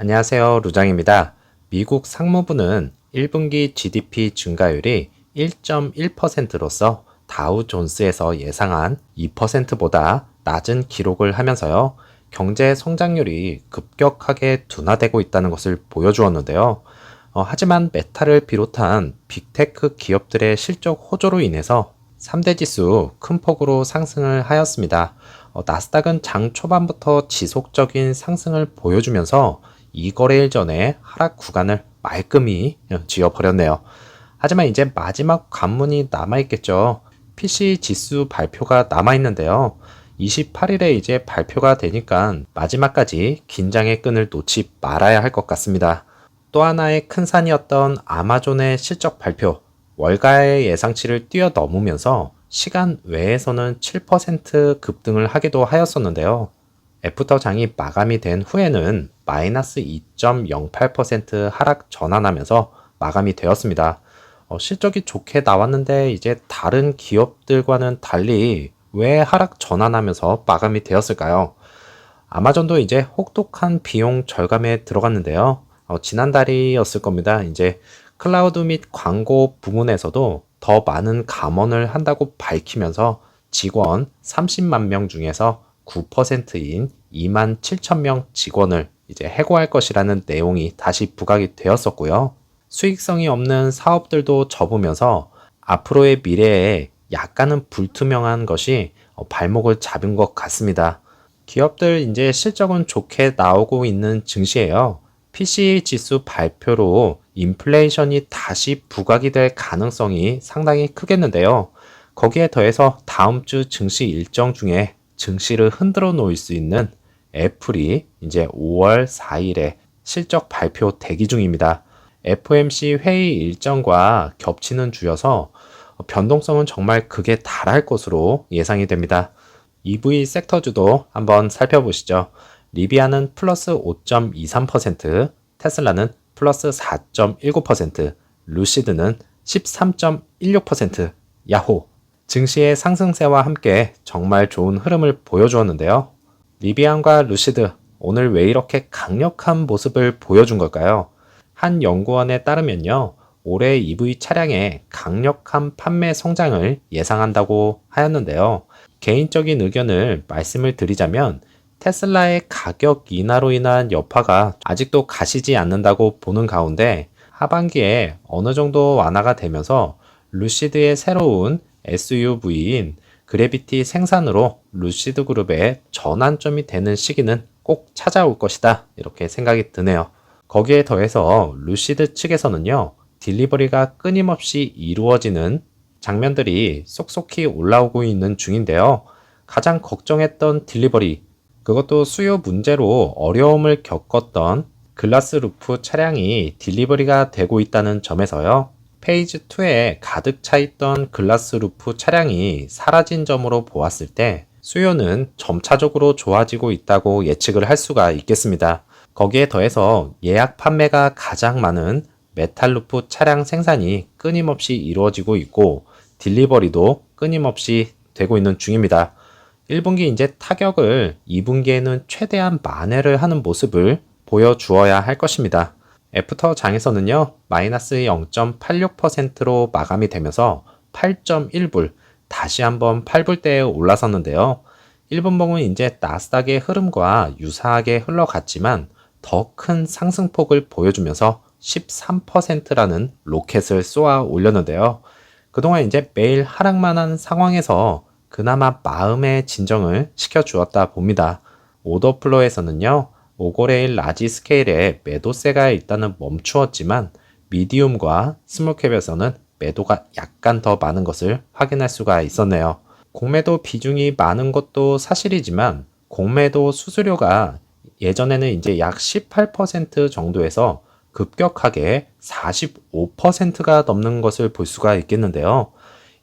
안녕하세요. 루장입니다. 미국 상무부는 1분기 GDP 증가율이 1.1%로서 다우 존스에서 예상한 2%보다 낮은 기록을 하면서요. 경제 성장률이 급격하게 둔화되고 있다는 것을 보여주었는데요. 하지만 메타를 비롯한 빅테크 기업들의 실적 호조로 인해서 3대 지수 큰 폭으로 상승을 하였습니다. 나스닥은 장 초반부터 지속적인 상승을 보여주면서 2거래일 전에 하락 구간을 말끔히 지어버렸네요. 하지만 이제 마지막 관문이 남아있겠죠. PC 지수 발표가 남아있는데요. 28일에 이제 발표가 되니까 마지막까지 긴장의 끈을 놓지 말아야 할 것 같습니다. 또 하나의 큰 산이었던 아마존의 실적 발표, 월가의 예상치를 뛰어넘으면서 시간 외에서는 7% 급등을 하기도 하였었는데요. 애프터 장이 마감이 된 후에는 마이너스 2.08% 하락 전환하면서 마감이 되었습니다. 실적이 좋게 나왔는데 이제 다른 기업들과는 달리 왜 하락 전환하면서 마감이 되었을까요? 아마존도 이제 혹독한 비용 절감에 들어갔는데요. 지난달이었을 겁니다. 이제 클라우드 및 광고 부문에서도 더 많은 감원을 한다고 밝히면서 직원 30만 명 중에서 9%인 2만 7천 명 직원을 이제 해고할 것이라는 내용이 다시 부각이 되었었고요. 수익성이 없는 사업들도 접으면서 앞으로의 미래에 약간은 불투명한 것이 발목을 잡은 것 같습니다. 기업들 이제 실적은 좋게 나오고 있는 증시예요. PC 지수 발표로 인플레이션이 다시 부각이 될 가능성이 상당히 크겠는데요. 거기에 더해서 다음 주 증시 일정 중에 증시를 흔들어 놓을 수 있는 애플이 이제 5월 4일에 실적 발표 대기 중입니다. FOMC 회의 일정과 겹치는 주여서 변동성은 정말 극에 달할 것으로 예상이 됩니다. EV 섹터주도 한번 살펴보시죠. 리비아는 플러스 5.23%, 테슬라는 플러스 4.19%, 루시드는 13.16%, 야호! 증시의 상승세와 함께 정말 좋은 흐름을 보여주었는데요. 리비안과 루시드, 오늘 왜 이렇게 강력한 모습을 보여준 걸까요? 한 연구원에 따르면요, 올해 EV 차량의 강력한 판매 성장을 예상한다고 하였는데요. 개인적인 의견을 말씀을 드리자면 테슬라의 가격 인하로 인한 여파가 아직도 가시지 않는다고 보는 가운데 하반기에 어느 정도 완화가 되면서 루시드의 새로운 SUV인 그래비티 생산으로 루시드 그룹의 전환점이 되는 시기는 꼭 찾아올 것이다. 이렇게 생각이 드네요. 거기에 더해서 루시드 측에서는요, 딜리버리가 끊임없이 이루어지는 장면들이 쏙쏙히 올라오고 있는 중인데요. 가장 걱정했던 딜리버리, 그것도 수요 문제로 어려움을 겪었던 글라스 루프 차량이 딜리버리가 되고 있다는 점에서요. 페이지 2에 가득 차 있던 글라스 루프 차량이 사라진 점으로 보았을 때 수요는 점차적으로 좋아지고 있다고 예측을 할 수가 있겠습니다. 거기에 더해서 예약 판매가 가장 많은 메탈 루프 차량 생산이 끊임없이 이루어지고 있고 딜리버리도 끊임없이 되고 있는 중입니다. 1분기 이제 타격을 2분기에는 최대한 만회를 하는 모습을 보여주어야 할 것입니다. 애프터 장에서는요, 마이너스 0.86%로 마감이 되면서 8.1불, 다시 한번 8불대에 올라섰는데요. 1분봉은 이제 나스닥의 흐름과 유사하게 흘러갔지만 더 큰 상승폭을 보여주면서 13%라는 로켓을 쏘아 올렸는데요. 그동안 이제 매일 하락만 한 상황에서 그나마 마음의 진정을 시켜주었다 봅니다. 오더플로에서는요, 5거래일 라지 스케일에 매도세가 일단은 멈추었지만 미디움과 스몰캡에서는 매도가 약간 더 많은 것을 확인할 수가 있었네요. 공매도 비중이 많은 것도 사실이지만 공매도 수수료가 예전에는 이제 약 18% 정도에서 급격하게 45%가 넘는 것을 볼 수가 있겠는데요.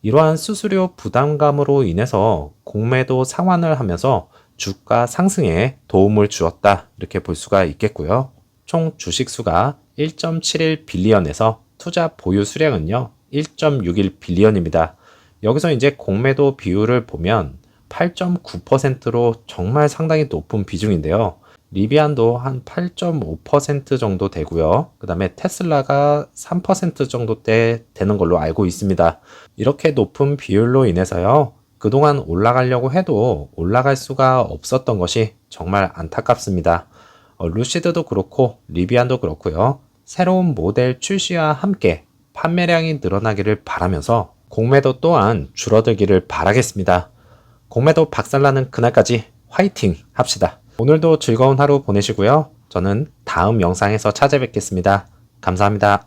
이러한 수수료 부담감으로 인해서 공매도 상환을 하면서 주가 상승에 도움을 주었다. 이렇게 볼 수가 있겠고요. 총 주식수가 1.71 빌리언에서 투자 보유 수량은요, 1.61 빌리언입니다. 여기서 이제 공매도 비율을 보면 8.9%로 정말 상당히 높은 비중인데요. 리비안도 한 8.5% 정도 되고요. 그 다음에 테슬라가 3% 정도대 되는 걸로 알고 있습니다. 이렇게 높은 비율로 인해서요. 그동안 올라가려고 해도 올라갈 수가 없었던 것이 정말 안타깝습니다. 루시드도 그렇고 리비안도 그렇고요. 새로운 모델 출시와 함께 판매량이 늘어나기를 바라면서 공매도 또한 줄어들기를 바라겠습니다. 공매도 박살나는 그날까지 화이팅 합시다. 오늘도 즐거운 하루 보내시고요. 저는 다음 영상에서 찾아뵙겠습니다. 감사합니다.